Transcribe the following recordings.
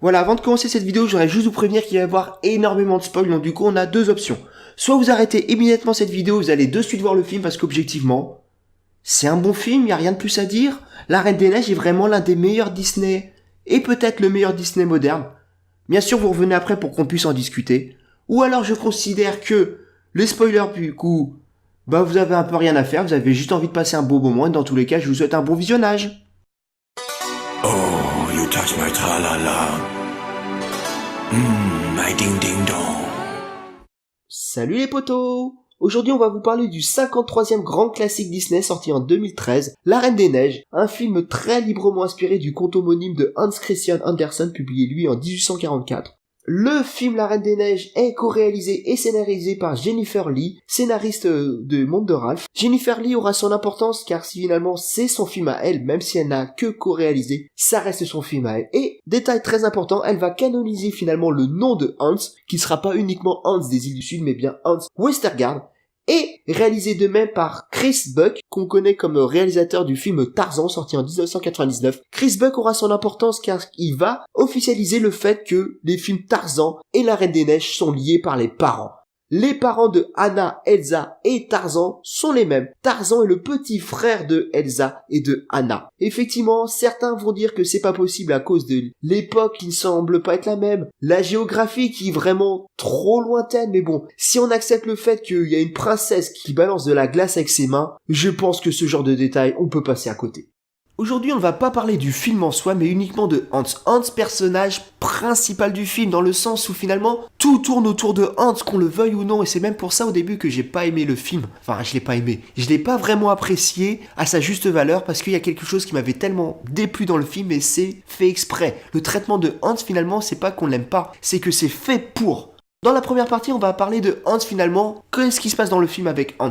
Voilà, avant de commencer cette vidéo, j'aurais juste vous prévenir qu'il va y avoir énormément de spoils, donc du coup on a deux options. Soit vous arrêtez immédiatement cette vidéo, vous allez de suite voir le film parce qu'objectivement, c'est un bon film, il n'y a rien de plus à dire. La Reine des Neiges est vraiment l'un des meilleurs Disney, et peut-être le meilleur Disney moderne. Bien sûr, vous revenez après pour qu'on puisse en discuter. Ou alors je considère que les spoilers du coup, vous avez un peu rien à faire, vous avez juste envie de passer un beau moment, et dans tous les cas, je vous souhaite un bon visionnage. Oh, you touch my tra-la-la. My ding-ding-dong. Salut les potos! Aujourd'hui on va vous parler du 53e grand classique Disney sorti en 2013, La Reine des Neiges, un film très librement inspiré du conte homonyme de Hans Christian Andersen publié lui en 1844. Le film La Reine des Neiges est co-réalisé et scénarisé par Jennifer Lee, scénariste de Monde de Ralph. Jennifer Lee aura son importance car si finalement c'est son film à elle, même si elle n'a que co-réalisé, ça reste son film à elle. Et, détail très important, elle va canoniser finalement le nom de Hans, qui ne sera pas uniquement Hans des îles du Sud, mais bien Hans Westergaard, et réalisé de même par Chris Buck, qu'on connaît comme réalisateur du film Tarzan, sorti en 1999. Chris Buck aura son importance car il va officialiser le fait que les films Tarzan et La Reine des Neiges sont liés par les parents. Les parents de Anna, Elsa et Tarzan sont les mêmes. Tarzan est le petit frère de Elsa et de Anna. Effectivement, certains vont dire que c'est pas possible à cause de l'époque qui ne semble pas être la même, la géographie qui est vraiment trop lointaine, mais bon, si on accepte le fait qu'il y a une princesse qui balance de la glace avec ses mains, je pense que ce genre de détails, on peut passer à côté. Aujourd'hui, on ne va pas parler du film en soi, mais uniquement de Hans. Hans, personnage principal du film, dans le sens où finalement, tout tourne autour de Hans, qu'on le veuille ou non, et c'est même pour ça au début que j'ai pas aimé le film. Enfin, je l'ai pas aimé. Je l'ai pas vraiment apprécié à sa juste valeur, parce qu'il y a quelque chose qui m'avait tellement déplu dans le film, et c'est fait exprès. Le traitement de Hans, finalement, c'est pas qu'on l'aime pas, c'est que c'est fait pour. Dans la première partie, on va parler de Hans finalement. Qu'est-ce qui se passe dans le film avec Hans ?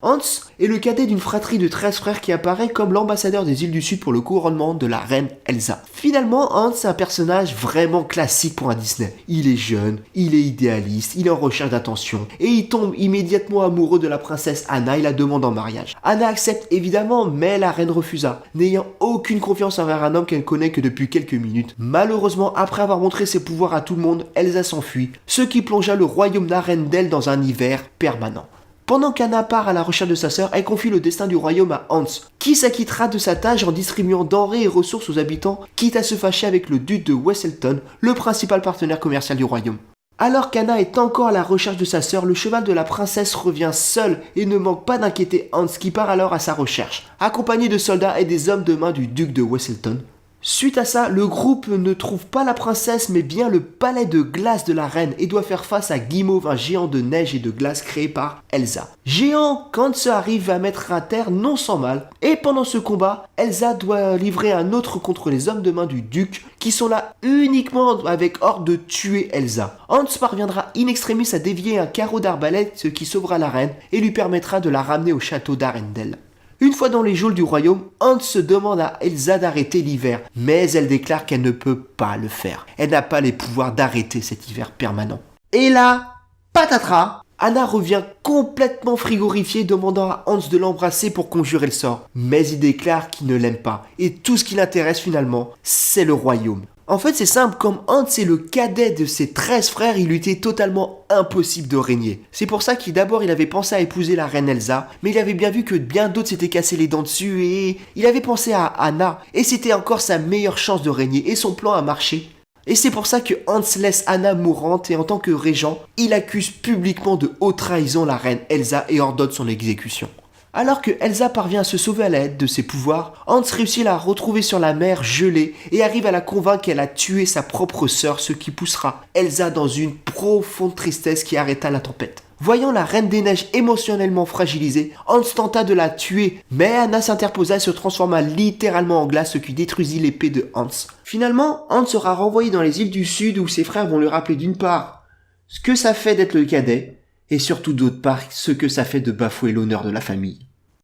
Hans est le cadet d'une fratrie de 13 frères qui apparaît comme l'ambassadeur des îles du Sud pour le couronnement de la reine Elsa. Finalement, Hans est un personnage vraiment classique pour un Disney. Il est jeune, il est idéaliste, il est en recherche d'attention, et il tombe immédiatement amoureux de la princesse Anna et la demande en mariage. Anna accepte évidemment, mais la reine refusa, n'ayant aucune confiance envers un homme qu'elle connaît que depuis quelques minutes. Malheureusement, après avoir montré ses pouvoirs à tout le monde, Elsa s'enfuit, ce qui plongea le royaume d'Arendelle dans un hiver permanent. Pendant qu'Anna part à la recherche de sa sœur, elle confie le destin du royaume à Hans, qui s'acquittera de sa tâche en distribuant denrées et ressources aux habitants, quitte à se fâcher avec le duc de Wesselton, le principal partenaire commercial du royaume. Alors qu'Anna est encore à la recherche de sa sœur, le cheval de la princesse revient seul et ne manque pas d'inquiéter Hans qui part alors à sa recherche, accompagné de soldats et des hommes de main du duc de Wesselton. Suite à ça, le groupe ne trouve pas la princesse mais bien le palais de glace de la reine et doit faire face à Guimauve, un géant de neige et de glace créé par Elsa. Géant, quand ça arrive à mettre à terre non sans mal, et pendant ce combat, Elsa doit livrer un autre contre les hommes de main du duc qui sont là uniquement avec ordre de tuer Elsa. Hans parviendra in extremis à dévier un carreau d'arbalète, ce qui sauvera la reine et lui permettra de la ramener au château d'Arendelle. Une fois dans les geôles du royaume, Hans se demande à Elsa d'arrêter l'hiver, mais elle déclare qu'elle ne peut pas le faire. Elle n'a pas les pouvoirs d'arrêter cet hiver permanent. Et là, patatras, Anna revient complètement frigorifiée, demandant à Hans de l'embrasser pour conjurer le sort. Mais il déclare qu'il ne l'aime pas, et tout ce qui l'intéresse finalement, c'est le royaume. En fait, c'est simple, comme Hans est le cadet de ses 13 frères, il lui était totalement impossible de régner. C'est pour ça qu'il avait pensé à épouser la reine Elsa, mais il avait bien vu que bien d'autres s'étaient cassés les dents dessus et il avait pensé à Anna, et c'était encore sa meilleure chance de régner, et son plan a marché. Et c'est pour ça que Hans laisse Anna mourante et en tant que régent, il accuse publiquement de haute trahison la reine Elsa et ordonne son exécution. Alors que Elsa parvient à se sauver à l'aide de ses pouvoirs, Hans réussit à la retrouver sur la mer gelée et arrive à la convaincre qu'elle a tué sa propre sœur, ce qui poussera Elsa dans une profonde tristesse qui arrêta la tempête. Voyant la Reine des Neiges émotionnellement fragilisée, Hans tenta de la tuer, mais Anna s'interposa et se transforma littéralement en glace, ce qui détruisit l'épée de Hans. Finalement, Hans sera renvoyé dans les îles du Sud où ses frères vont lui rappeler d'une part ce que ça fait d'être le cadet, et surtout d'autre part ce que ça fait de bafouer l'honneur de la famille.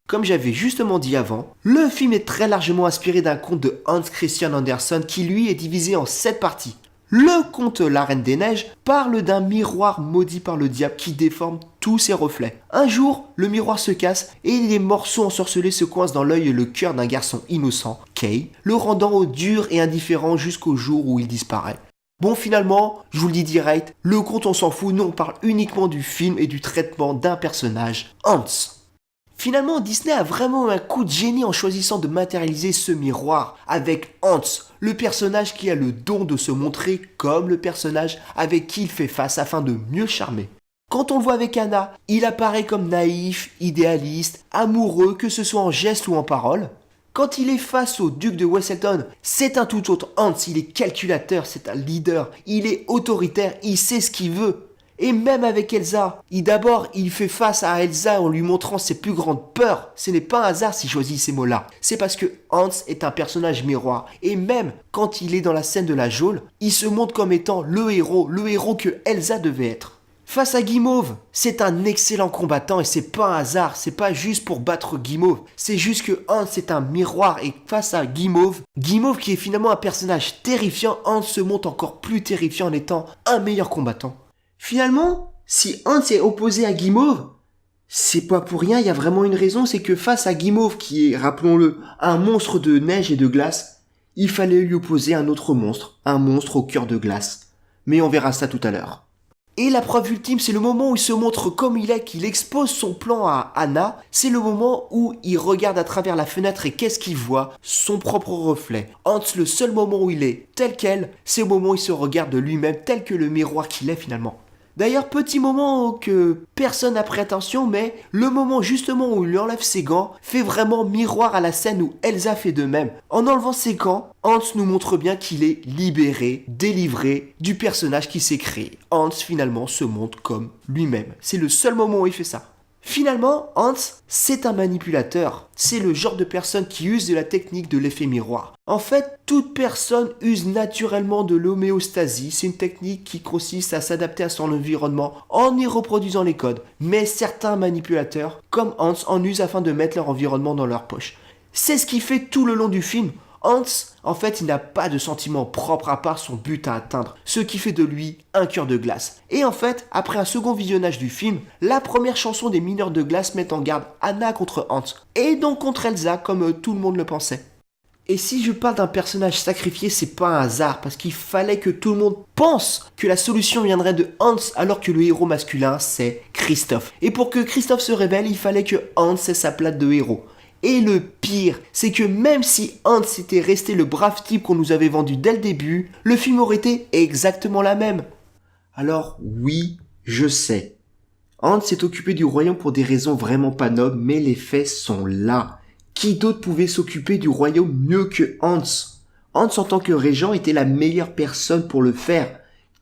Comme j'avais justement dit avant, le film est très largement inspiré d'un conte de Hans Christian Andersen qui lui est divisé en 7 parties. Le conte La Reine des Neiges parle d'un miroir maudit par le diable qui déforme tous ses reflets. Un jour, le miroir se casse et les morceaux ensorcelés se coincent dans l'œil et le cœur d'un garçon innocent, Kay, le rendant dur et indifférent jusqu'au jour où il disparaît. Bon, finalement, je vous le dis direct, le conte on s'en fout, nous on parle uniquement du film et du traitement d'un personnage, Hans. Finalement, Disney a vraiment eu un coup de génie en choisissant de matérialiser ce miroir avec Hans, le personnage qui a le don de se montrer comme le personnage avec qui il fait face afin de mieux charmer. Quand on le voit avec Anna, il apparaît comme naïf, idéaliste, amoureux, que ce soit en geste ou en parole. Quand il est face au duc de Weselton, c'est un tout autre Hans, il est calculateur, c'est un leader, il est autoritaire, il sait ce qu'il veut. Et même avec Elsa, il fait face à Elsa en lui montrant ses plus grandes peurs. Ce n'est pas un hasard s'il choisit ces mots-là. C'est parce que Hans est un personnage miroir. Et même quand il est dans la scène de la geôle, il se montre comme étant le héros que Elsa devait être. Face à Guimauve, c'est un excellent combattant et c'est pas un hasard, c'est pas juste pour battre Guimauve, c'est juste que Hans est un miroir et face à Guimauve qui est finalement un personnage terrifiant, Hans se montre encore plus terrifiant en étant un meilleur combattant. Finalement, si Hans est opposé à Guimauve, c'est pas pour rien, il y a vraiment une raison, c'est que face à Guimauve qui est, rappelons-le, un monstre de neige et de glace, il fallait lui opposer un autre monstre, un monstre au cœur de glace. Mais on verra ça tout à l'heure. Et la preuve ultime, c'est le moment où il se montre comme il est, qu'il expose son plan à Anna. C'est le moment où il regarde à travers la fenêtre et qu'est-ce qu'il voit? Son propre reflet. Hans, le seul moment où il est tel quel, c'est au moment où il se regarde de lui-même tel que le miroir qu'il est finalement. D'ailleurs, petit moment que personne n'a pris attention, mais le moment justement où il lui enlève ses gants fait vraiment miroir à la scène où Elsa fait de même. En enlevant ses gants, Hans nous montre bien qu'il est libéré, délivré du personnage qui s'est créé. Hans finalement se montre comme lui-même. C'est le seul moment où il fait ça. Finalement, Hans, c'est un manipulateur. C'est le genre de personne qui use de la technique de l'effet miroir. En fait, toute personne use naturellement de l'homéostasie. C'est une technique qui consiste à s'adapter à son environnement en y reproduisant les codes. Mais certains manipulateurs, comme Hans, en usent afin de mettre leur environnement dans leur poche. C'est ce qui fait tout le long du film. Hans, en fait, il n'a pas de sentiment propre à part son but à atteindre, ce qui fait de lui un cœur de glace. Et en fait, après un second visionnage du film, la première chanson des Mineurs de Glace met en garde Anna contre Hans, et donc contre Elsa, comme tout le monde le pensait. Et si je parle d'un personnage sacrifié, c'est pas un hasard, parce qu'il fallait que tout le monde pense que la solution viendrait de Hans, alors que le héros masculin, c'est Christophe. Et pour que Christophe se révèle, il fallait que Hans ait sa place de héros. Et le pire, c'est que même si Hans était resté le brave type qu'on nous avait vendu dès le début, le film aurait été exactement la même. Alors oui, je sais. Hans s'est occupé du royaume pour des raisons vraiment pas nobles, mais les faits sont là. Qui d'autre pouvait s'occuper du royaume mieux que Hans? Hans en tant que régent était la meilleure personne pour le faire. De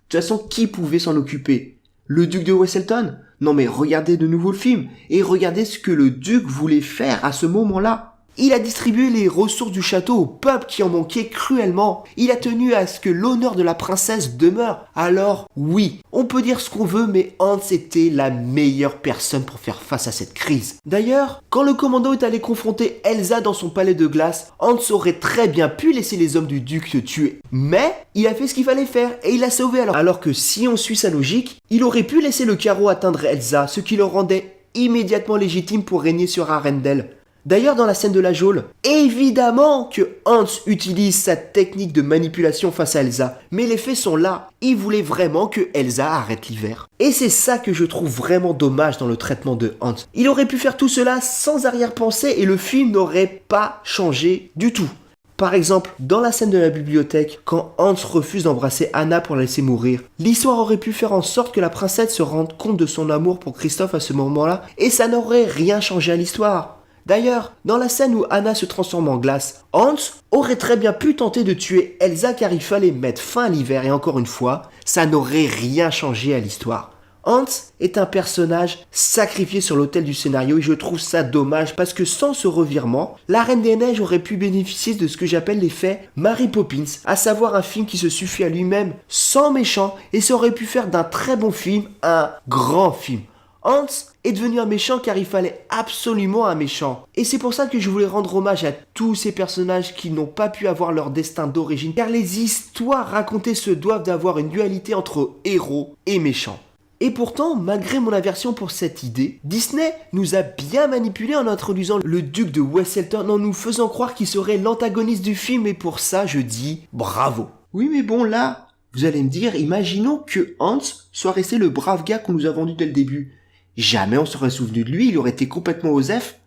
toute façon, qui pouvait s'en occuper? Le duc de Weselton? Non mais regardez de nouveau le film et regardez ce que le duc voulait faire à ce moment-là. Il a distribué les ressources du château au peuple qui en manquait cruellement. Il a tenu à ce que l'honneur de la princesse demeure. Alors oui, on peut dire ce qu'on veut, mais Hans était la meilleure personne pour faire face à cette crise. D'ailleurs, quand le commando est allé confronter Elsa dans son palais de glace, Hans aurait très bien pu laisser les hommes du duc le tuer. Mais il a fait ce qu'il fallait faire et il l'a sauvé alors que si on suit sa logique, il aurait pu laisser le carreau atteindre Elsa, ce qui le rendait immédiatement légitime pour régner sur Arendelle. D'ailleurs, dans la scène de la geôle, évidemment que Hans utilise sa technique de manipulation face à Elsa, mais les faits sont là. Il voulait vraiment que Elsa arrête l'hiver. Et c'est ça que je trouve vraiment dommage dans le traitement de Hans. Il aurait pu faire tout cela sans arrière-pensée et le film n'aurait pas changé du tout. Par exemple, dans la scène de la bibliothèque, quand Hans refuse d'embrasser Anna pour la laisser mourir, l'histoire aurait pu faire en sorte que la princesse se rende compte de son amour pour Christophe à ce moment-là, et ça n'aurait rien changé à l'histoire. D'ailleurs, dans la scène où Anna se transforme en glace, Hans aurait très bien pu tenter de tuer Elsa car il fallait mettre fin à l'hiver et encore une fois, ça n'aurait rien changé à l'histoire. Hans est un personnage sacrifié sur l'autel du scénario et je trouve ça dommage parce que sans ce revirement, La Reine des Neiges aurait pu bénéficier de ce que j'appelle l'effet Mary Poppins, à savoir un film qui se suffit à lui-même sans méchant et ça aurait pu faire d'un très bon film un grand film. Hans est devenu un méchant car il fallait absolument un méchant. Et c'est pour ça que je voulais rendre hommage à tous ces personnages qui n'ont pas pu avoir leur destin d'origine, car les histoires racontées se doivent d'avoir une dualité entre héros et méchants. Et pourtant, malgré mon aversion pour cette idée, Disney nous a bien manipulé en introduisant le duc de Weselton en nous faisant croire qu'il serait l'antagoniste du film et pour ça je dis bravo. Oui mais bon là, Vous allez me dire, imaginons que Hans soit resté le brave gars qu'on nous a vendu dès le début. Jamais on serait souvenu de lui, il aurait été complètement osef.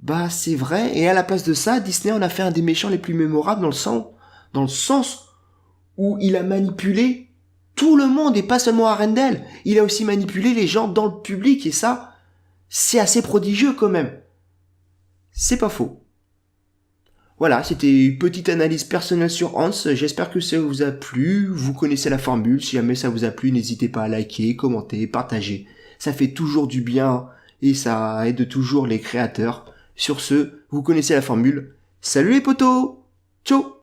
Bah c'est vrai, et à la place de ça, Disney en a fait un des méchants les plus mémorables dans le sens où il a manipulé tout le monde et pas seulement Arendelle. Il a aussi manipulé les gens dans le public et ça, c'est assez prodigieux quand même. C'est pas faux. Voilà, c'était une petite analyse personnelle sur Hans. J'espère que ça vous a plu. Vous connaissez la formule. Si jamais ça vous a plu, n'hésitez pas à liker, commenter, partager. Ça fait toujours du bien et ça aide toujours les créateurs. Sur ce, vous connaissez la formule. Salut les potos! Ciao!